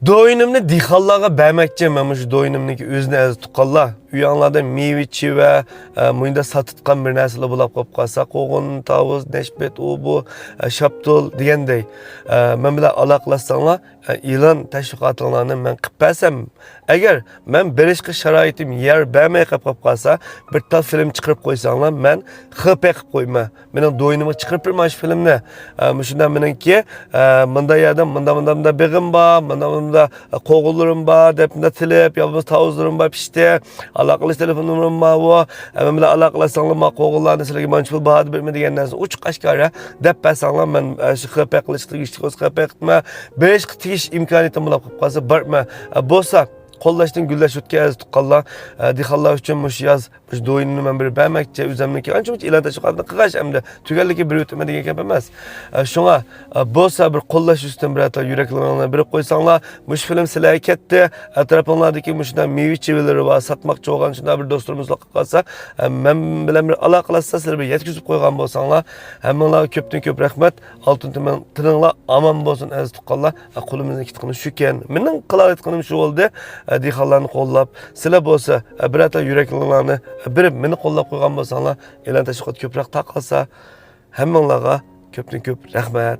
Doyunumni dehqonlarga bermoqchi, mana shu doyunimniki o'zini aziz tuqqanlar. Uyanlarda meva cheva, munda sotitgan bir narsalar bo'lib qolib qolsa, qo'g'in, tovuz, nashbet, u bu, shaptul deganday. Men bilan aloqalashsanglar, e'lon tashviqotlarni men qilib bersam, agar men berishga sharoitim yer bermay qolib qolsa, bir tal film chiqarib qo'ysanglar, men xp qilib qo'yman. Mening doyunimga chiqarib berman shu filmni. Shundan meniki, munda yerda munda beg'im bor, munda qo'g'inlarim bor, deb tilib, yolg'iz tovuzlarim bor pishdi. Aloqalash telefon numerim bor va men bilan aloqalashsanglar, men qo'g'inlarni sizlarga manchil baho berma degan narsa uch qashqara deb bersanglar, men shu xp qilishga tegishli xp qilma, berish tegish imkoniyatim bo'lib qolsa, barma bo'lsa qo'llashdan gullash o'tgan aziz tuqqanlar, dehqonlar uchun mush yoz mush do'yinni men bir bermoqchi, o'zimniki ancha-muncha e'lon tashviqotni qilgash hamda tugalligi bir o'tma degan gap emas. Shunga bo'lsa bir qo'llash ustidan bir ato yuraklaringlarni berib qo'ysanglar, mush film sizlarga ketdi, atrofinglardagi mushunday meva-chevalar va sotmoqchi bo'lgan shunday bir do'stlarimiz qolsa, men bilan bir aloqalashsa, sizlar bir yetkazib qo'ygan bo'lsanglar, hammanglarga ko'pdan ko'p rahmat. Oltin tilinglar amon bo'lsin aziz tuqqanlar. Qo'limizdan ketgani shu ekan. Mening qilayotganim shu bo'ldi. Dehqonlarni qo'llab, sizlar bo'lsa bir ato yuraklaringlarni berib meni qo'llab qo'ygan bo'lsanglar, e'lon tashviqot ko'proq taqalsa, hammanglarga ko'pdan ko'p rahmat.